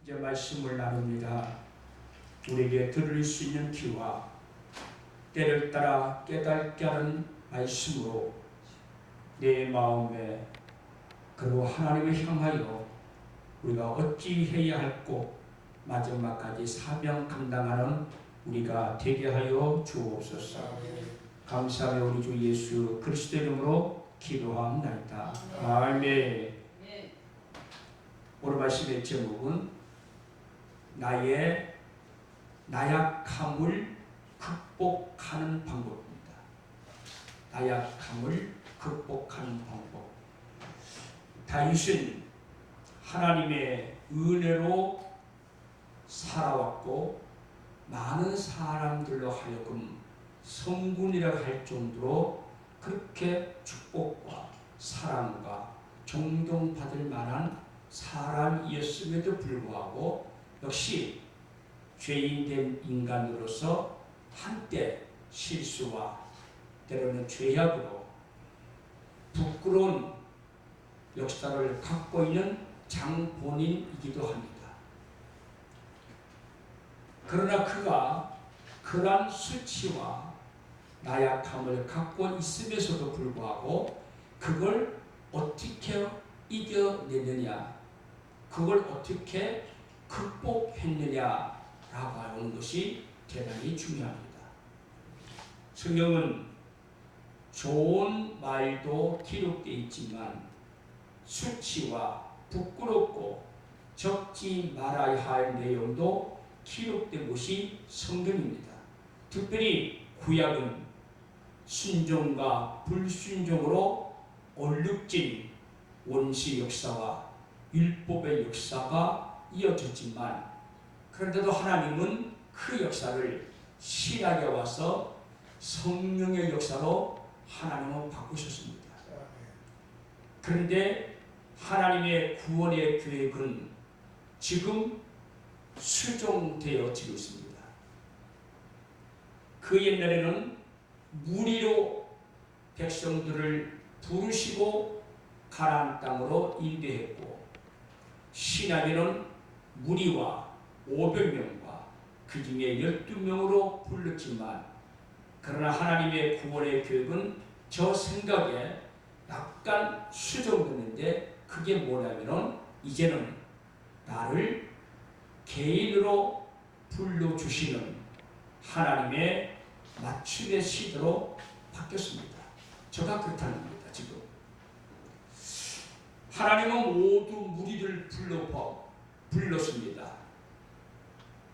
이제 말씀을 나눕니다. 우리에게 들을 수 있는 귀와 때를 따라 깨닫게 하는 말씀으로 내 마음에 그리고 하나님을 향하여 우리가 어찌 해야 할고 마지막까지 사명 감당하는 우리가 되게 하여 주옵소서. 감사하며 우리 주 예수 그리스도 이름으로 기도합니다. 아멘. 오늘 말씀의 제목은 나의 나약함을 극복하는 방법입니다. 나약함을 극복하는 방법. 다윗은 하나님의 은혜로 살아왔고 많은 사람들로 하여금 성군이라고 할 정도로 그렇게 축복과 사랑과 존경받을 만한 사람이었음에도 불구하고 역시 죄인된 인간으로서 한때 실수와 때로는 죄악으로 부끄러운 역사를 갖고 있는 장본인이기도 합니다. 그러나 그가 그러한 수치와 나약함을 갖고 있음에서도 불구하고 그걸 어떻게 이겨내느냐, 그걸 어떻게 극복했느냐라고 하는 것이 대단히 중요합니다. 성경은 좋은 말도 기록되어 있지만 수치와 부끄럽고 적지 말아야 할 내용도 기록된 것이 성경입니다. 특별히 구약은 순종과 불순종으로 얼룩진 원시 역사와 율법의 역사가 이어졌지만 그런데도 하나님은 그 역사를 신약에 와서 성령의 역사로 하나님은 바꾸셨습니다. 그런데 하나님의 구원의 계획은 지금 수정되어지고 있습니다. 그 옛날에는 무리로 백성들을 부르시고 가나안 땅으로 인도했고 신약에는 무리와 500명과 그 중에 12명으로 불렀지만 그러나 하나님의 구원의 계획은 저 생각에 약간 수정됐는데 그게 뭐냐면은 이제는 나를 개인으로 불러주시는 하나님의 맞춤의 시대로 바뀌었습니다. 저가 그렇다는 겁니다. 지금 하나님은 모두 무리를 불렀습니다.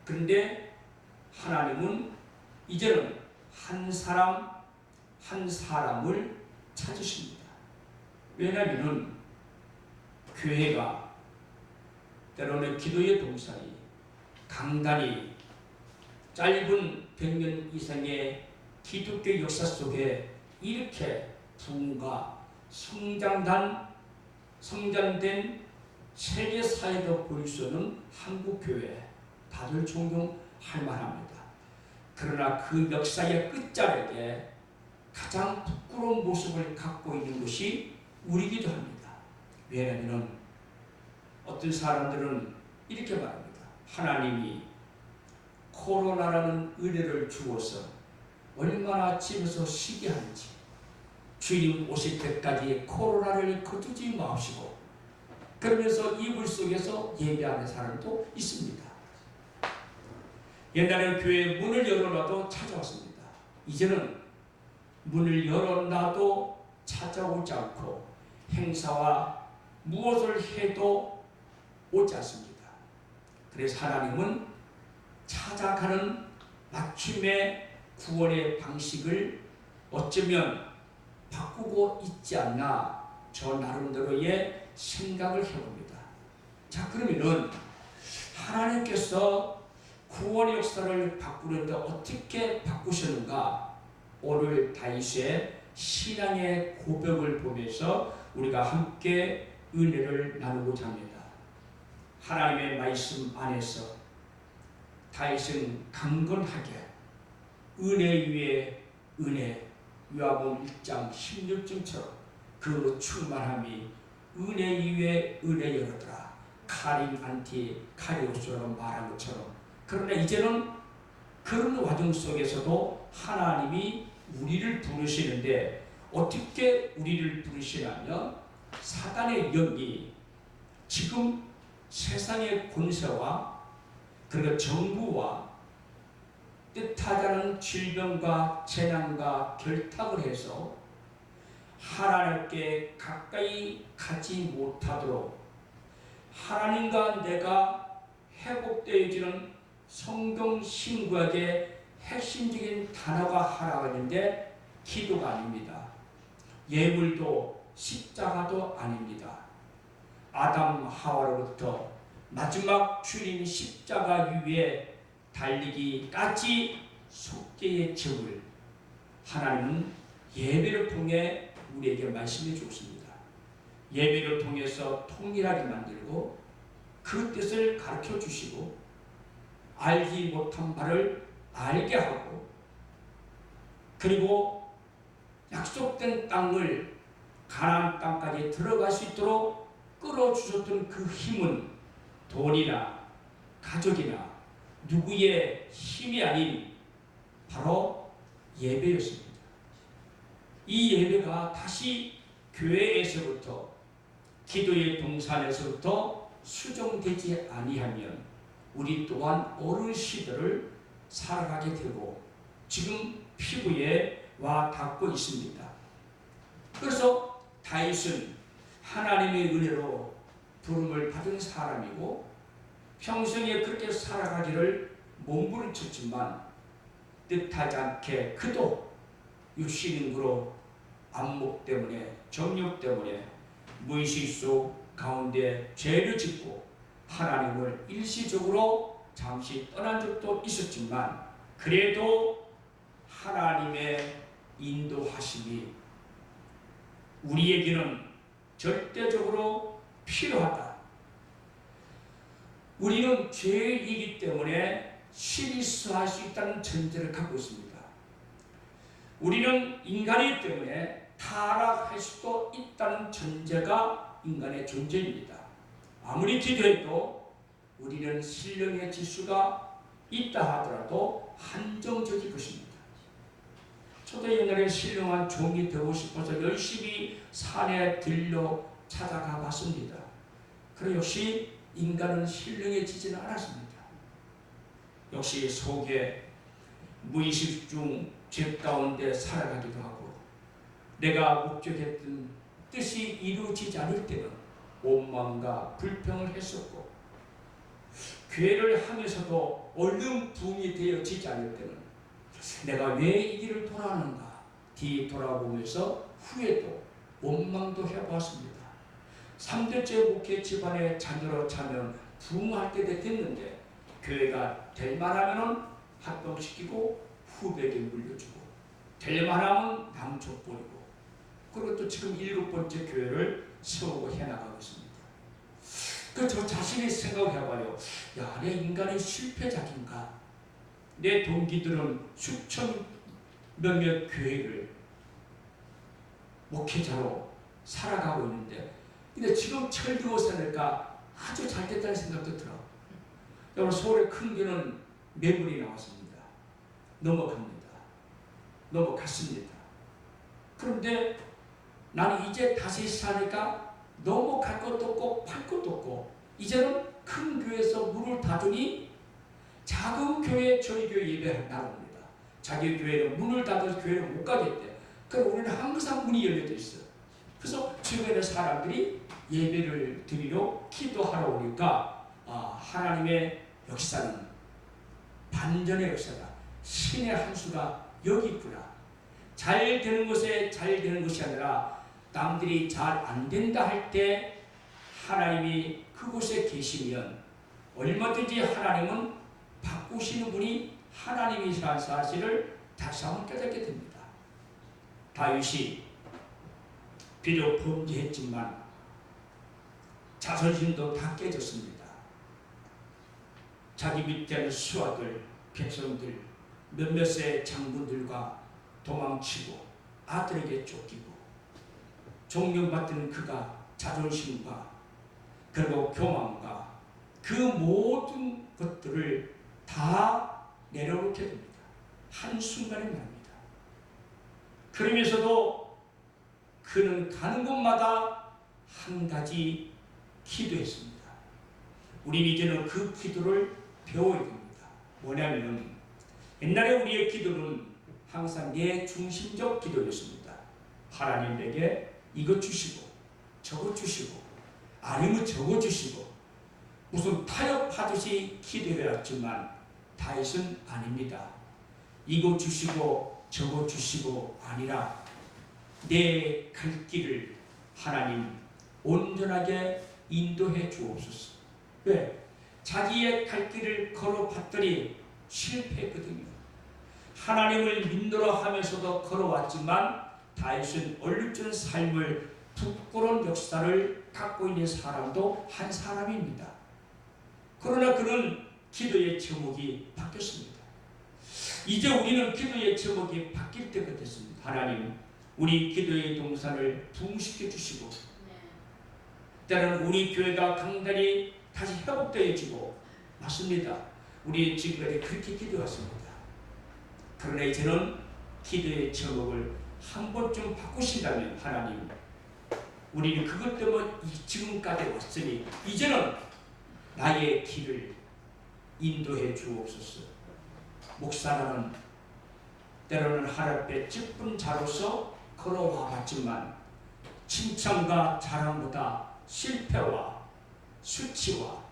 그런데 하나님은 이제는 한 사람 한 사람을 찾으십니다. 왜냐하면 교회가 때로는 기도의 동산이 강단이 짧은 100년 이상의 기독교 역사 속에 이렇게 부흥과 성장된 세계사회도 볼 수 있는 한국교회 다들 존경할 만합니다. 그러나 그 역사의 끝자락에 가장 부끄러운 모습을 갖고 있는 것이 우리이기도 합니다. 왜냐하면 어떤 사람들은 이렇게 말합니다. 하나님이 코로나라는 의뢰를 주어서 얼마나 집에서 쉬게 하는지 주님 오실 때까지 코로나를 거두지 마시고 그러면서 이불 속에서 예배하는 사람도 있습니다. 옛날에는 교회 문을 열어놔도 찾아왔습니다. 이제는 문을 열어놔도 찾아오지 않고 행사와 무엇을 해도 오지 않습니다. 그래서 하나님은 찾아가는 맞춤의 구원의 방식을 어쩌면 바꾸고 있지 않나 저 나름대로의 생각을 해봅니다. 자, 그러면은 하나님께서 구원의 역사를 바꾸는데 어떻게 바꾸셨는가? 오늘 다윗의 신앙의 고백을 보면서 우리가 함께 은혜를 나누고자 합니다. 하나님의 말씀 안에서 다윗은 강건하게 은혜 위에 은혜, 요한복음 1장 16절처럼 그 충만함이 은혜 위에 은혜여로더라. 카린 안티카리오스라고 말한 것처럼. 그러나 이제는 그런 과정 속에서도 하나님이 우리를 부르시는데 어떻게 우리를 부르시냐면 사단의 영이 지금 세상의 권세와 그리고 정부와 뜻하지 않은 질병과 재난과 결탁을 해서 하나님께 가까이 가지 못하도록 하나님과 내가 회복되어지는 성경 신구약의 핵심적인 단어가 하나가 있는데 기도가 아닙니다. 예물도 십자가도 아닙니다. 아담 하와로부터 마지막 주님 십자가 위에 달리기까지 속죄의 정을 하나님은 예배를 통해 우리에게 말씀해 주었습니다. 예배를 통해서 통일하게 만들고 그 뜻을 가르쳐 주시고 알지 못한 바를 알게 하고 그리고 약속된 땅을 가나안 땅까지 들어갈 수 있도록 끌어주셨던 그 힘은 돈이나 가족이나 누구의 힘이 아닌 바로 예배였습니다. 이 예배가 다시 교회에서부터 기도의 동산에서부터 수정되지 아니하면 우리 또한 어른 시대를 살아가게 되고 지금 피부에 와 닿고 있습니다. 그래서 다윗은 하나님의 은혜로 부름을 받은 사람이고 평생에 그렇게 살아가기를 몸부림쳤지만 뜻하지 않게 그도 육신인구로 안목 때문에 정욕 때문에 무의식 속 가운데 죄를 짓고 하나님을 일시적으로 잠시 떠난 적도 있었지만 그래도 하나님의 인도하심이 우리에게는 절대적으로 필요하다. 우리는 죄이기 때문에 실수할 수 있다는 전제를 갖고 있습니다. 우리는 인간이기 때문에 타락할 수도 있다는 전제가 인간의 존재입니다. 아무리 기도해도 우리는 신령의 지수가 있다 하더라도 한정적일 것입니다. 저도 옛날에 신령한 종이 되고 싶어서 열심히 산에 들려 찾아가 봤습니다. 그러나 역시 인간은 신령해지지는 않았습니다. 역시 속에 무의식 중 죄 가운데 살아가기도 하고 내가 목적했던 뜻이 이루어지지 않을 때는 원망과 불평을 했었고 교회를 하면서도 얼른 부흥이 되어지지 않을 때는 내가 왜 이 길을 돌아가는가 뒤돌아보면서 후회도 원망도 해보았습니다. 3대째 목회 집안에 자녀로 차면 부흥할 때 됐는데 교회가 될 만하면 합동시키고 후배에게 물려주고 될 만하면 남줘버리고 그리고 또 지금 7번째 교회를 세우고 해나가고 있습니다. 저 자신이 생각해봐요. 야, 내 인간이 실패작인가? 내 동기들은 수천 명의 교회를 목회자로 살아가고 있는데 근데 지금 철기고 사니까 아주 잘 됐다는 생각도 들어. 여러분 서울의 큰 교회는 매물이 나왔습니다. 넘어갔습니다. 그런데 나는 이제 다시 사니까 넘어갈 것도 없고 팔 것도 없고 이제는 큰 교회에서 문을 닫으니 작은 교회 저희 교회 예배를 나옵니다. 자기 교회는 문을 닫아서 교회를 못 가겠대. 그럼 우리는 항상 문이 열려져 있어요. 그래서 주변의 사람들이 예배를 드리러 기도하러 오니까 하나님의 역사는 반전의 역사다. 신의 한 수가 여기 있구나. 잘 되는 것에 잘 되는 것이 아니라 남들이 잘 안 된다 할 때 하나님이 그곳에 계시면 얼마든지 하나님은 바꾸시는 분이 하나님이라는 사실을 다시 한번 깨닫게 됩니다. 다윗이 비록 범죄했지만 자존심도 다 깨졌습니다. 자기 밑에는 수하들, 백성들, 몇몇의 장군들과 도망치고 아들에게 쫓기고 존경받던 그가 자존심과 그리고 교만과 그 모든 것들을 다 내려놓게 됩니다. 한순간에 말입니다. 그러면서도 그는 가는 곳마다 한 가지 기도했습니다. 우리는 이제는 그 기도를 배워야 됩니다. 뭐냐면 옛날에 우리의 기도는 항상 내 중심적 기도였습니다. 하나님 내게 이것 주시고 저것 주시고 아니면 저것 주시고 무슨 타협하듯이 기도해왔지만 다윗은 아닙니다. 이것 주시고 저것 주시고 아니라 내 갈 길을 하나님 온전하게 인도해 주옵소서. 왜? 자기의 갈 길을 걸어봤더니 실패했거든요. 하나님을 믿노라 하면서도 걸어왔지만 다윗은 얼룩진 삶을 부끄러운 역사를 갖고 있는 사람도 한 사람입니다. 그러나 그는 기도의 제목이 바뀌었습니다. 이제 우리는 기도의 제목이 바뀔 때가 됐습니다. 하나님, 우리 기도의 동산을 부흥시켜 주시고 때로는 우리 교회가 강단히 다시 회복되어지고 맞습니다. 우리 지금까지 그렇게 기도했습니다. 그러나 이제는 기도의 제목을 한 번쯤 바꾸신다면 하나님, 우리는 그것 때문에 지금까지 왔으니 이제는 나의 길을 인도해 주옵소서. 목사라는 때로는 하늘 앞에 찌쁜 자로서 걸어와 봤지만 칭찬과 자랑보다 실패와 수치와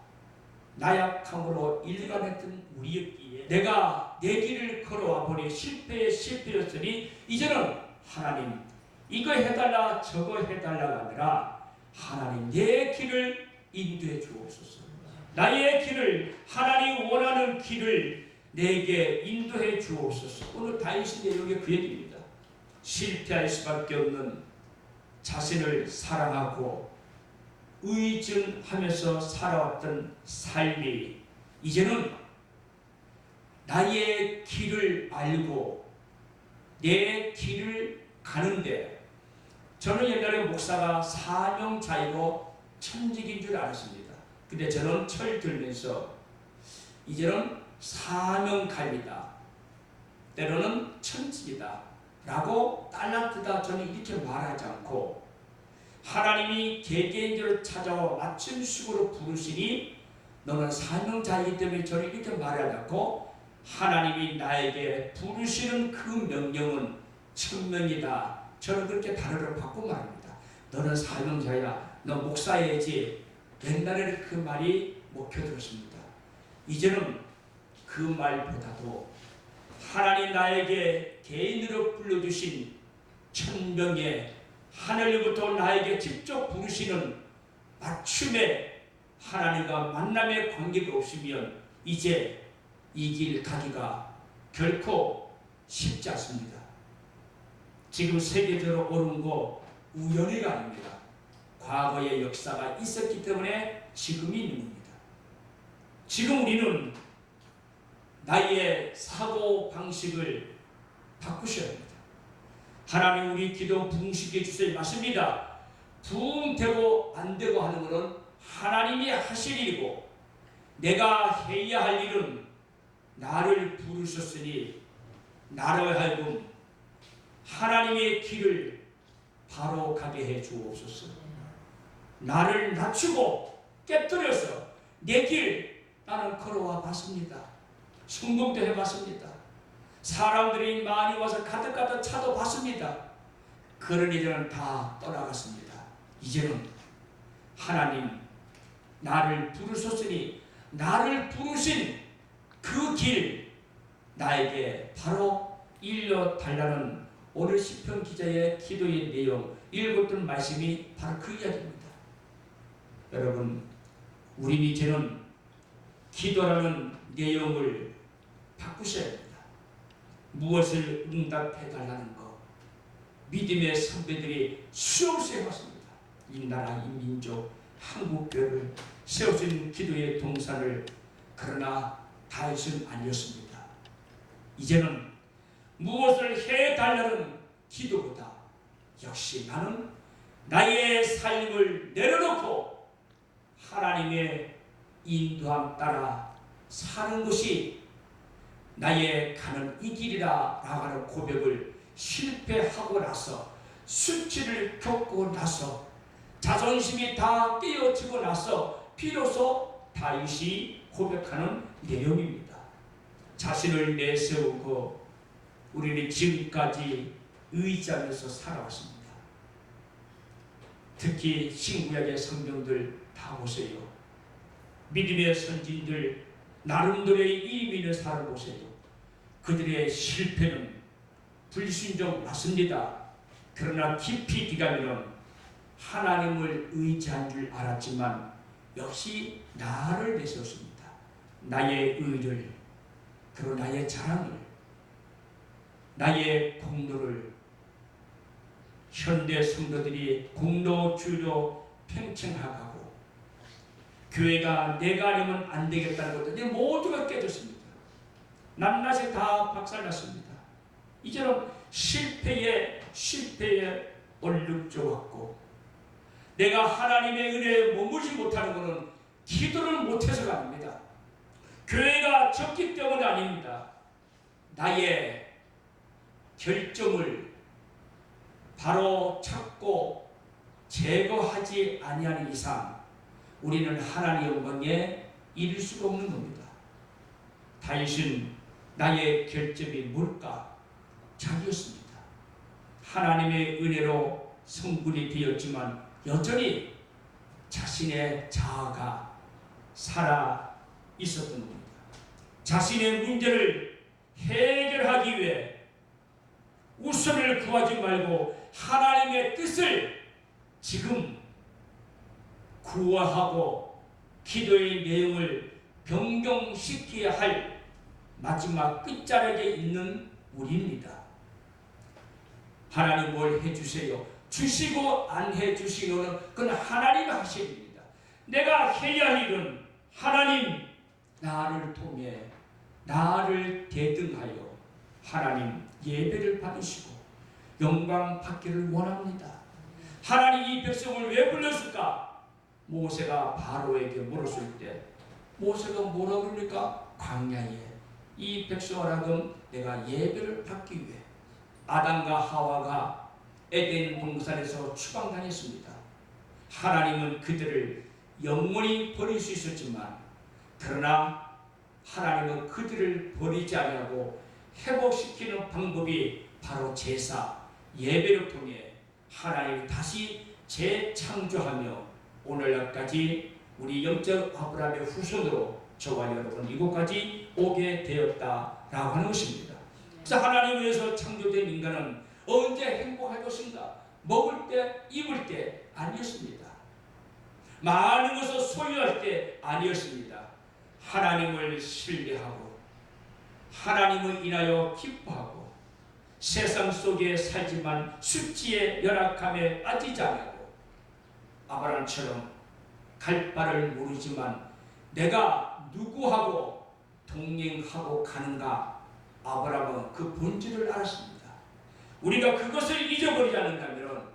나약함으로 일관했던 우리였기에 내가 내 길을 걸어와 보니 실패였으니 이제는 하나님 이거 해달라 저거 해달라가 아니라 하나님 내 길을 인도해 주옵소서. 나의 길을 하나님 원하는 길을 내게 인도해 주옵소서. 오늘 다윗의 내용이 그 얘기입니다. 실패할 수밖에 없는 자신을 사랑하고 의존하면서 살아왔던 삶이 이제는 나의 길을 알고 내 길을 가는데, 저는 옛날에 목사가 사명자이고 천직인 줄 알았습니다. 근데 저는 철 들면서 이제는 사명감이다, 때로는 천직이다 라고 딸라뜨다 저는 이렇게 말하지 않고 하나님이 개개인들을 찾아와 맞춤식으로 부르시니 너는 사명자이기 때문에 저는 이렇게 말하지 않고 하나님이 나에게 부르시는 그 명령은 천명이다, 저는 그렇게 단어를 바꾸고 말합니다. 너는 사명자야, 너 목사야지. 옛날에는 그 말이 먹혀들었습니다. 이제는 그 말보다도 하나님 나에게 개인으로 불러주신 천명의 하늘로부터 나에게 직접 부르시는 맞춤의 하나님과 만남의 관계가 없으면 이제 이 길 가기가 결코 쉽지 않습니다. 지금 세계적으로 오른 거 우연히가 아닙니다. 과거의 역사가 있었기 때문에 지금이 있는 겁니다. 지금 우리는 나의 사고 방식을 바꾸셔야 합니다. 하나님 우리 기도 부흥시켜 주세요. 맞습니다. 부흥되고 안 되고 하는 것은 하나님이 하실 일이고 내가 해야 할 일은 나를 부르셨으니 나로 하여금 하나님의 길을 바로 가게 해 주옵소서. 나를 낮추고 깨뜨려서 내 길 나는 걸어와 봤습니다. 성공도 해봤습니다. 사람들이 많이 와서 가득가득 차도 봤습니다. 그런 이들은 다 떠나갔습니다. 이제는 하나님 나를 부르셨으니 나를 부르신 그 길 나에게 바로 일러달라는 오늘 시편 기자의 기도의 내용, 읽었던 말씀이 바로 그 이야기입니다. 여러분, 우리는 이제는 기도라는 내용을 바꾸셔야 합니다. 무엇을 응답해달라는 것, 믿음의 선배들이 수없이 해왔습니다. 이 나라, 이 민족, 한국교회를 세울 수 있는 기도의 동산을. 그러나 다윗은 아니었습니다. 이제는 무엇을 해달라는 기도보다 역시 나는 나의 삶을 내려놓고 하나님의 인도함 따라 사는 것이 나의 가는 이 길이라 라고 하는 고백을 실패하고 나서, 수치를 겪고 나서, 자존심이 다 깨어지고 나서 비로소 다윗이 고백하는 내용입니다. 자신을 내세우고 우리는 지금까지 의지하면서 살아왔습니다. 특히 신구약의 성경들 다 보세요. 믿음의 선진들, 나름대로의 의미 있는 사람 보세요. 그들의 실패는 불순종 맞습니다. 그러나 깊이 들어가면 하나님을 의지한 줄 알았지만 역시 나를 내세웠습니다. 나의 의를, 그리고 나의 자랑을, 나의 공로를 현대 성도들이 공로주의로 팽창하고 교회가 내가 아니면 안 되겠다는 것들 모두가 깨졌습니다. 낱낱이 다 박살났습니다. 이제는 실패에 얼룩져왔고, 내가 하나님의 은혜에 머물지 못하는 것은 기도를 못해서가 아닙니다. 교회가 적기 때문이 아닙니다. 나의 결정을 바로 찾고 제거하지 아니하는 이상 우리는 하나님의 영광에 이를 수가 없는 겁니다. 다윗은 나의 결점이 뭘까? 자기였습니다. 하나님의 은혜로 성군이 되었지만 여전히 자신의 자아가 살아 있었던 겁니다. 자신의 문제를 해결하기 위해 우선을 구하지 말고 하나님의 뜻을 지금 구하고 기도의 내용을 변경시켜야 할 마지막 끝자락에 있는 우리입니다. 하나님 뭘 해주세요? 주시고 안 해주시고는 그건 하나님 하십니다. 내가 해야 할 일은 하나님 나를 통해 나를 대등하여 하나님 예배를 받으시고 영광 받기를 원합니다. 하나님 이 백성을 왜 불렀을까? 모세가 바로에게 물었을 때 모세가 뭐라 그럽니까? 광야에 이 백성을 하금 내가 예배를 받기 위해 아담과 하와가 에덴 동산에서 추방당했습니다. 하나님은 그들을 영원히 버릴 수 있었지만 그러나 하나님은 그들을 버리지 아니하고 회복시키는 방법이 바로 제사, 예배를 통해 하나님이 다시 재창조하며 오늘날까지 우리 영적 아브라함의 후손으로 저와 여러분 이곳까지 오게 되었다라고 하는 것입니다. 그래서 하나님을 위해서 창조된 인간은 언제 행복할 것인가? 먹을 때, 입을 때 아니었습니다. 많은 것을 소유할 때 아니었습니다. 하나님을 신뢰하고 하나님을 인하여 기뻐하고 세상 속에 살지만 수치의 열악함에 빠지지 않고 아브라함처럼 갈 바를 모르지만 내가 누구하고 동행하고 가는가? 아브라함은 그 본질을 알았습니다. 우리가 그것을 잊어버리지 않는다면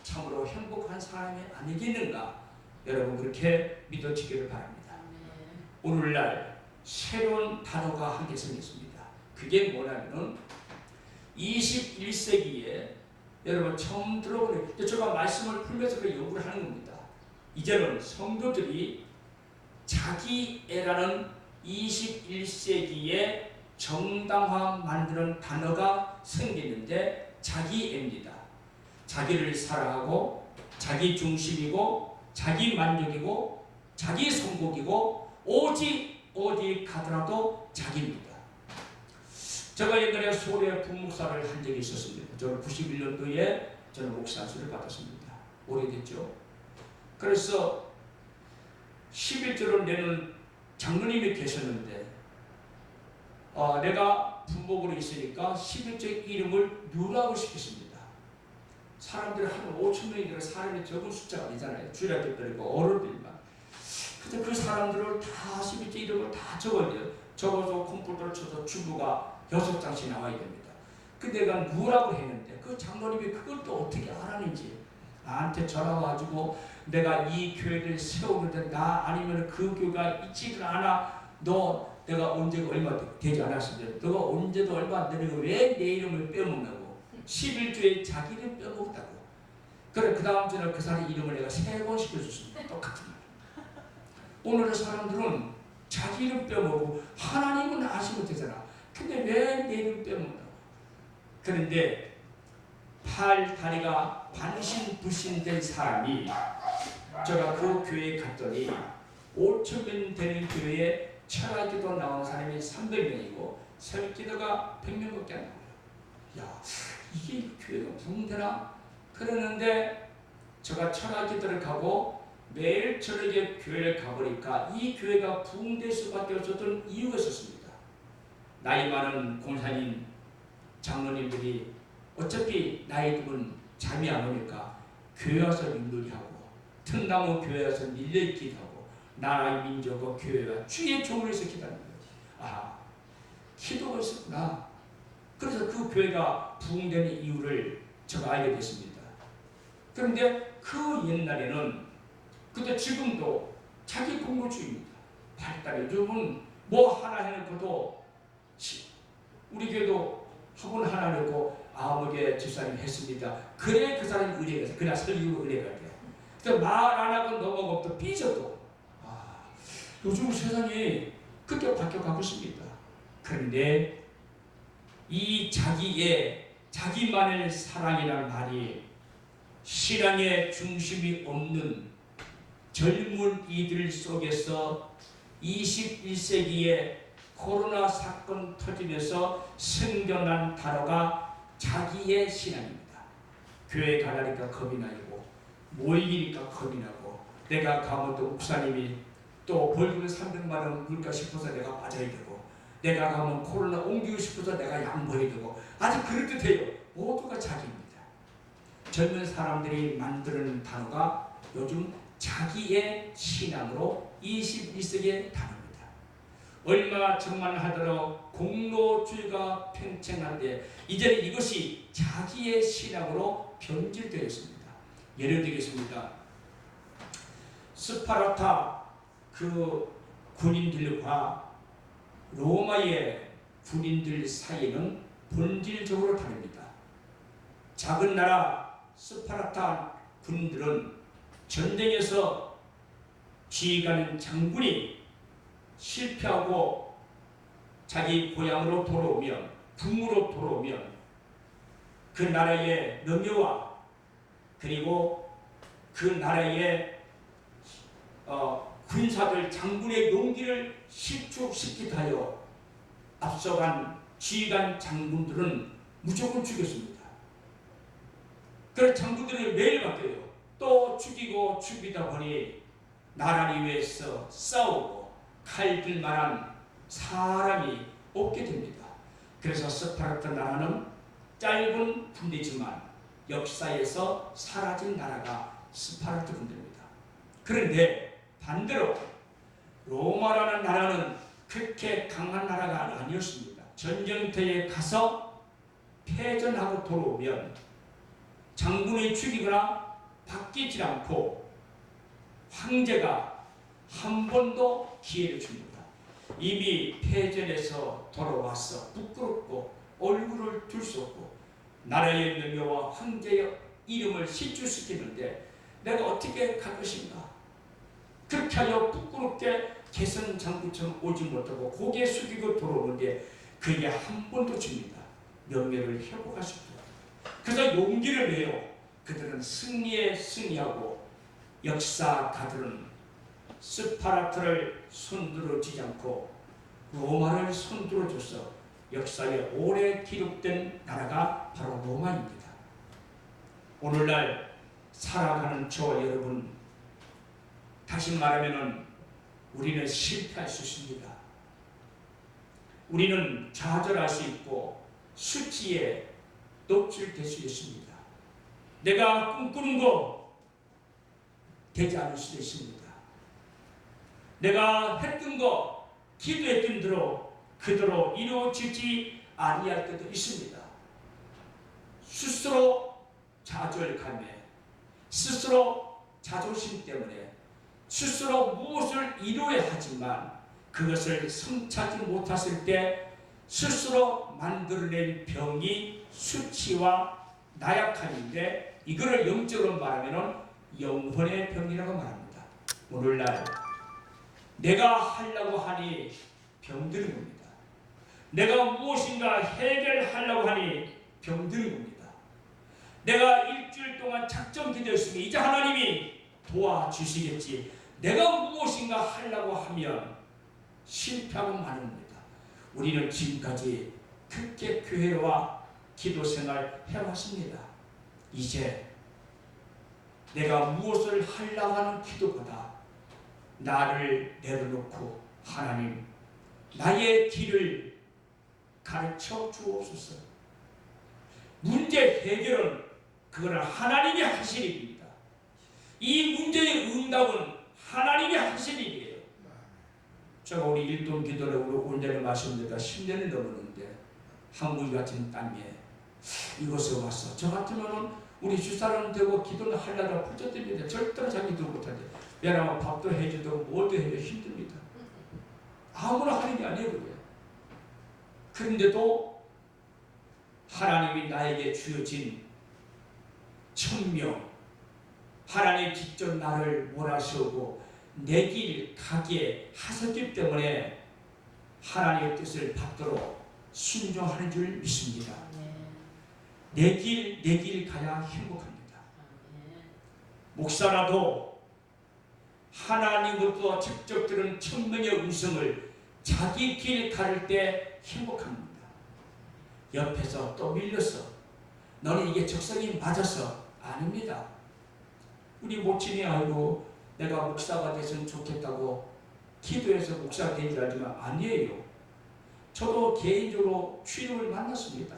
참으로 행복한 사람이 아니겠는가? 여러분 그렇게 믿어지기를 바랍니다. 오늘날 새로운 단어가 한 개 생겼습니다. 그게 뭐냐면 21세기에 여러분 처음 들어보는 제가 말씀을 풀면서 그 연구를 하는 겁니다. 이제는 성도들이 자기애라는 21세기에 정당화 만드는 단어가 생기는데 자기애입니다. 자기를 사랑하고 자기 중심이고 자기 만족이고 자기 성공이고 오직 어디 가더라도 자기입니다. 제가 옛날에 서울에 부목사를 한 적이 있었습니다. 저는 91년도에 저는 목사 안수를 받았습니다. 오래됐죠. 그래서 11조를 내는 장로님이 계셨는데 내가 부목으로 있으니까 11조 이름을 누라고 시켰습니다. 사람들이 한 5천 명이니까 사람이 적은 숫자가 아니잖아요. 주일학교들이고 어른들만. 그래서 그 사람들을 다 11조 이름을 다 적어야 돼요. 적어서 컴퓨터를 쳐서 주부가 6장씩 나와야 됩니다. 근데 내가 누라고 했는데 그 장로님이 그걸 또 어떻게 알았는지 나한테 전화 와가지고 내가 이 교회를 세우는데 나 아니면 그 교회가 있지를 않아. 너 내가 언제가 얼마 되지 않았는데 너가 언제도 얼마 안 되는 거 왜 내 이름을 빼먹냐고. 11조에 자기 이름 빼먹었다고. 그래 그 다음 주에 그 사람 이름을 내가 3번 시켜줬습니다. 똑같은 말. 오늘의 사람들은 자기 이름 빼먹고 하나님은 아시면 되잖아. 근데 왜 내 이름 빼먹냐고. 그런데 팔 다리가 반신불신된 사람이 제가 그 교회에 갔더니 5,000명 되는 교회에 철학기도 나온 사람이 300명이고 새벽기도가 100명밖에 안 나와요. 야, 이게 교회가 부흥되나? 그러는데 제가 철학기도를 가고 매일 저녁에 교회를 가보니까 이 교회가 부흥될 수밖에 없었던 이유가 있었습니다. 나이 많은 공사님, 장로님들이 어차피 나이 들면 잠이 안 오니까 교회 와서 윷놀이하고 특나무 교회 와서 밀려있기도 하고 나라의 민족과 교회와 주의 종을 위해서 기도하는 거지. 아, 기도가 있었구나. 그래서 그 교회가 부흥되는 이유를 제가 알게 됐습니다. 그런데 그 옛날에는 근데 지금도 자기 공로주의입니다. 발달해. 요즘은 뭐 하나 해놓고도 우리 교회도 학원 하나 내고 9개 집사님 했습니다. 그래 그 사람이 은혜가 있어. 그냥 설교로 은혜가 돼요. 말 안 하고 넘어가고 또 삐져도 요즘 세상이 그렇게 바뀌어가고 있습니다. 그런데 이 자기만의 사랑이라는 말이 신앙의 중심이 없는 젊은 이들 속에서 21세기에 코로나 사건 터지면서 생겨난 단어가 자기의 신앙입니다. 교회 가려니까 겁이 나고 모이기니까 겁이 나고 내가 가면 또 목사님이 또 벌금을 300만 원 물까 싶어서 내가 빠져야 되고 내가 가면 코로나 옮기고 싶어서 내가 양보해야 되고 아주 그럴듯해요. 모두가 자기입니다. 젊은 사람들이 만드는 단어가 요즘 자기의 신앙으로 21세기의 단어입니다. 얼마 전만 하더라도 공로주의가 팽창한데 이제는 이것이 자기의 신앙으로 변질되어 있습니다. 예를 들겠습니다. 스파르타 그 군인들과 로마의 군인들 사이는 본질적으로 다릅니다. 작은 나라 스파르타 군인들은 전쟁에서 지휘관인 장군이 실패하고 자기 고향으로 돌아오면 궁으로 돌아오면 그 나라의 명예와 그리고 그 나라의 군사들 장군의 용기를 실축시키다 하여 앞서간 지휘관 장군들은 무조건 죽였습니다. 그래서 장군들이 매일 바뀌어요. 또 죽이고 죽이다 보니 나라를 위해서 싸우고 칼 들 만한 사람이 없게 됩니다. 그래서 스파르타 나라는 짧은 군대지만 역사에서 사라진 나라가 스파르타 군대입니다. 그런데 반대로 로마라는 나라는 그렇게 강한 나라가 아니었습니다. 전쟁터에 가서 패전하고 돌아오면 장군이 죽이거나 바뀌지 않고 황제가 한 번도 기회를 줍니다. 이미 패전에서 돌아와서 부끄럽고 얼굴을 들 수 없고 나라의 명예와 황제의 이름을 실추시키는데 내가 어떻게 갈 것인가. 그렇게 하여 부끄럽게 개선 장군처럼 오지 못하고 고개 숙이고 돌아오는데 그에게 한 번 더 줍니다. 명예를 회복할 수 있도록. 그래서 용기를 내요. 그들은 승리에 승리하고 역사가들은 스파르타를 손들어 쥐지 않고 로마를 손들어 줘서 역사에 오래 기록된 나라가 바로 로마입니다. 오늘날 살아가는 저와 여러분, 다시 말하면 우리는 실패할 수 있습니다. 우리는 좌절할 수 있고 수치에 노출될 수 있습니다. 내가 꿈꾸는 거 되지 않을 수도 있습니다. 내가 했던 거, 기도했던 대로 그대로 이루어지지 아니할 때도 있습니다. 스스로 좌절감에, 스스로 자존심 때문에 스스로 무엇을 이루어야 하지만 그것을 성취하지 못했을 때 스스로 만들어낸 병이 수치와 나약함인데, 이거를 영적으로 말하면 영혼의 병이라고 말합니다. 오늘날 내가 하려고 하니 병드는 겁니다. 내가 무엇인가 해결하려고 하니 병드는 겁니다. 내가 일주일 동안 작정 기도했으니 이제 하나님이 도와주시겠지. 내가 무엇인가 하려고 하면 실패하고 마는 겁니다. 우리는 지금까지 그렇게 교회와 기도 생활 해왔습니다. 이제 내가 무엇을 하려고 하는 기도보다 나를 내려놓고 하나님, 나의 길을 가르쳐 주옵소서. 문제 해결은 그거는 하나님이 하실 일입니다. 이 문제의 응답은 하나님이 하실 일이에요. 제가 우리 일동 기도를 온전히 말씀드리다 10년이 넘었는데 한국 같은 땅에 이곳에 와서 저 같으면은 우리 주사람 되고 기도를 하려다 부처집니다. 절대로 자기 기도 못하죠. 왜냐하면 밥도 해주고 뭐도 해도 힘듭니다. 아무나 하는 게 아니에요. 그게. 그런데도 하나님이 나에게 주어진 천명, 하나님 직접 나를 몰아세우고 내 길 가게 하셨기 때문에 하나님의 뜻을 받도록 순종하는 줄 믿습니다. 내 길 가야 행복합니다. 목사라도 하나님으로부터 직접 들은 천명의 음성을 자기 길 가를 때 행복합니다. 옆에서 또 밀려서 너는 이게 적성이 맞아서 아닙니다. 우리 모친이 알고 내가 목사가 됐으면 좋겠다고 기도해서 목사가 된 줄 알지만 아니에요. 저도 개인적으로 주님을 만났습니다.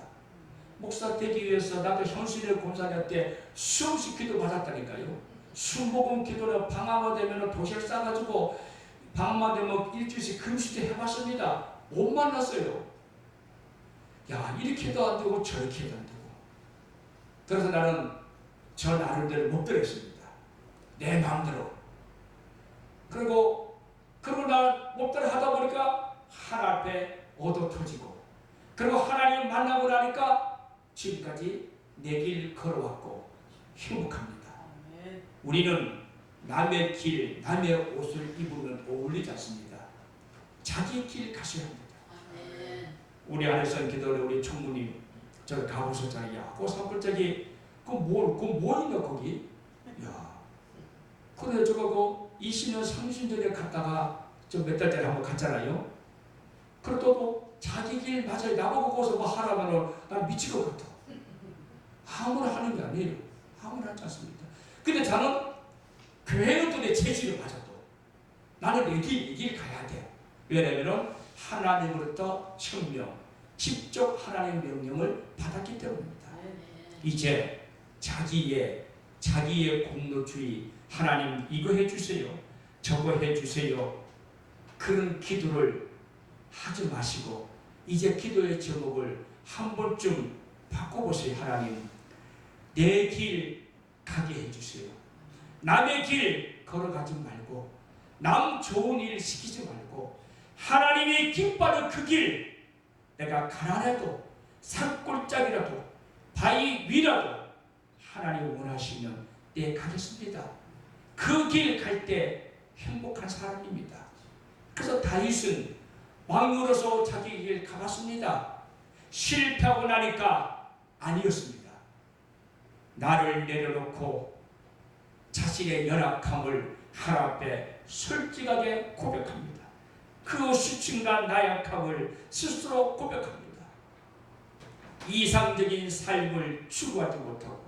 목사 되기 위해서 나도 현실의 공사할 때 수없이 기도 받았다니까요. 순복음 기도를 방학만 되면 도시락 싸가지고 방학만 되면 일주일씩 금식도 해봤습니다. 못 만났어요. 야, 이렇게도 안 되고 저렇게도 안 되고. 그래서 나는 저 나름대로 못 들었습니다. 내 마음대로. 그리고 나 못 들어 하다 보니까 하나 앞에 얻어 터지고, 그리고 하나님 만나고 나니까 지금까지 내 길 걸어왔고 행복합니다. 우리는 남의 길, 남의 옷을 입으면 어울리지 않습니다. 자기 길 가셔야 합니다. 우리 안에서 기도를 우리 총무님 저기 가보셨잖아요. 야, 그 산불짝이 뭐 있나 거기? 야, 그래 저거 20년 30년 전에 갔다가 저 몇 달 전에 한번 갔잖아요. 그래도 자기 길 맞아요. 나보고 거기서 뭐 하라면 난 미칠 것 같아. 아무나 하는 게 아니에요. 아무나 하지 않습니다. 근데 저는 교회는 또 내 체질을 맞아도 나는 이 길 가야 돼. 왜냐하면 하나님으로부터 천명, 직접 하나님의 명령을 받았기 때문입니다. 이제 자기의 공로주의, 하나님 이거 해주세요, 저거 해주세요, 그런 기도를 하지 마시고 이제 기도의 제목을 한 번쯤 바꿔보세요. 하나님, 내 길 가게 해주세요. 남의 길 걸어가지 말고 남 좋은 일 시키지 말고 하나님이 기뻐하는 그 길, 내가 가난해도 산골짜기라도 바위 위라도 하나님 원하시면 내 가겠습니다. 그 길 갈 때 행복한 사람입니다. 그래서 다윗은 왕으로서 자기 길 가봤습니다. 실패하고 나니까 아니었습니다. 나를 내려놓고 자신의 연약함을 하나님 앞에 솔직하게 고백합니다. 그 수치과 나약함을 스스로 고백합니다. 이상적인 삶을 추구하지 못하고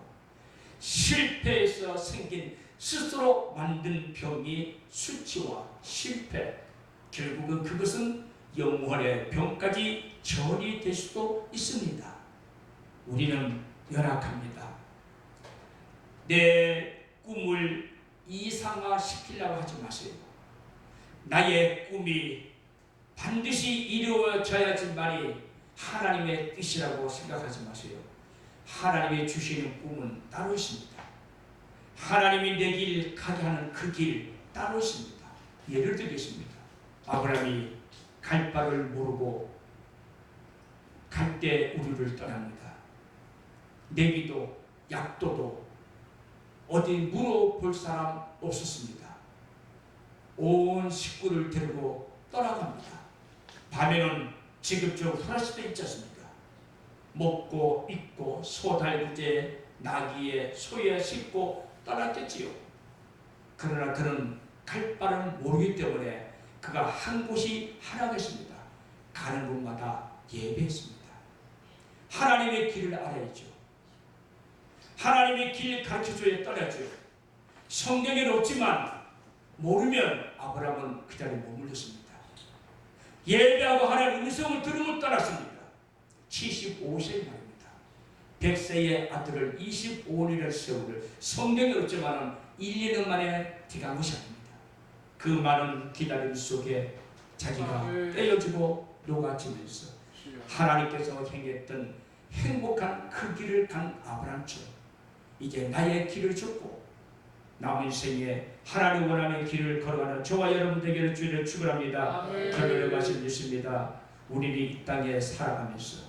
실패에서 생긴 스스로 만든 병이 수치와 실패, 결국은 그것은 영혼의 병까지 전이 될 수도 있습니다. 우리는 연약합니다. 내 꿈을 이상화시키려고 하지 마세요. 나의 꿈이 반드시 이루어져야지만이 하나님의 뜻이라고 생각하지 마세요. 하나님이 주시는 꿈은 따로 있습니다. 하나님이 내 길 가게 하는 그 길 따로 있습니다. 예를 들겠습니다. 아브라함이 갈 바를 모르고 갈대 우르를 떠납니다. 내비도 약도도 어디 물어볼 사람 없었습니다. 온 식구를 데리고 떠나갑니다. 밤에는 지금처럼 후라시도 있지 않습니까? 먹고 입고 소달구제 나귀에 소에 싣고 떠났겠지요. 그러나 그는 갈 바를 모르기 때문에 그가 한 곳이 하나겠습니다. 가는 곳마다 예배했습니다. 하나님의 길을 알아야죠. 하나님의 길 가르쳐줘야 떠나죠. 성경에는 없지만 모르면 아브라함은 그 자리에 머물렀습니다. 예배하고 하나님의 음성을 들으면 떠났습니다. 75세 말입니다. 100세의 아들을 25년을 세우를 성경에 없지만 1, 2년 만에 귀가한 것이 아닙니다. 그 많은 기다림 속에 자기가 떼어지고 녹아지면서 하나님께서 행했던 행복한 그 길을 간 아브라함처럼 이제 나의 길을 줬고 남은 인생에 하나님 원하는 길을 걸어가는 저와 여러분들에게 주의를 축원합니다. 결론의 말씀 있습니다. 우리는 이 땅에 살아가면서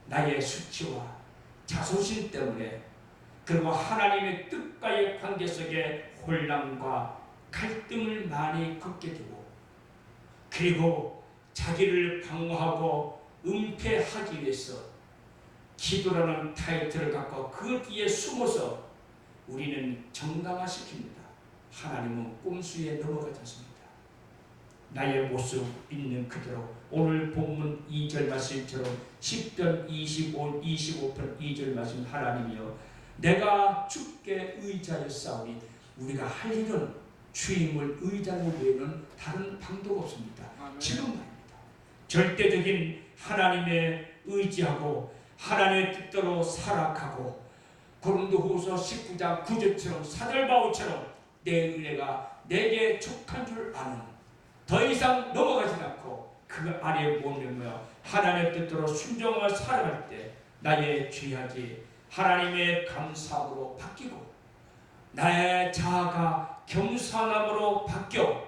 나의 수치와 자존심 때문에 그리고 하나님의 뜻과의 관계 속에 혼란과 갈등을 많이 겪게 되고 그리고 자기를 방어하고 은폐하기 위해서 기도라는 타이틀을 갖고 그 뒤에 숨어서 우리는 정당화시킵니다. 하나님은 꼼수에 넘어가지 않습니다. 나의 모습 있는 그대로 오늘 본문 2절 말씀처럼 10편 25편 2절 말씀 하나님이여 내가 주께 의지하였사오니 우리가 할 일은 주임을 의지하는 외에는 다른 방도가 없습니다. 지금 말입니다. 절대적인 하나님의 의지하고 하나님의 뜻대로 살아가고 고린도후서 19장 9절처럼 사절바울처럼 내 은혜가 내게 족한 줄 아는 더 이상 넘어가지 않고 그 아래에 머물며 하나님의 뜻대로 순종하며 살아갈 때 나의 죄악이 하나님의 감사함으로 바뀌고 나의 자아가 겸손함으로 바뀌어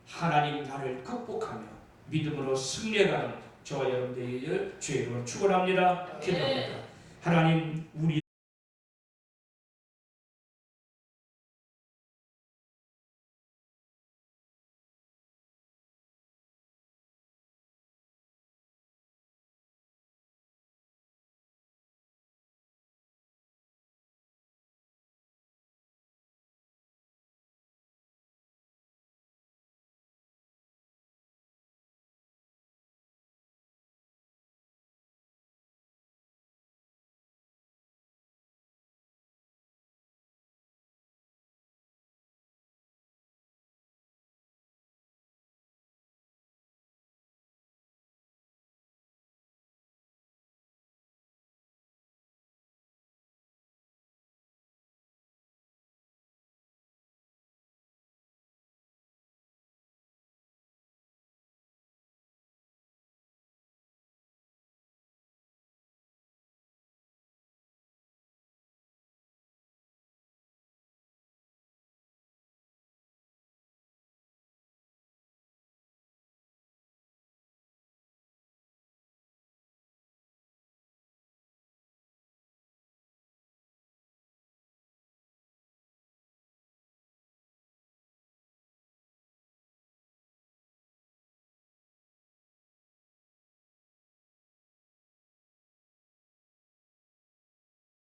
하나님 나를 극복하며 믿음으로 승리해가는 저와 여러분들의 주의 이름으로 축원합니다. 기도합니다. 하나님 우리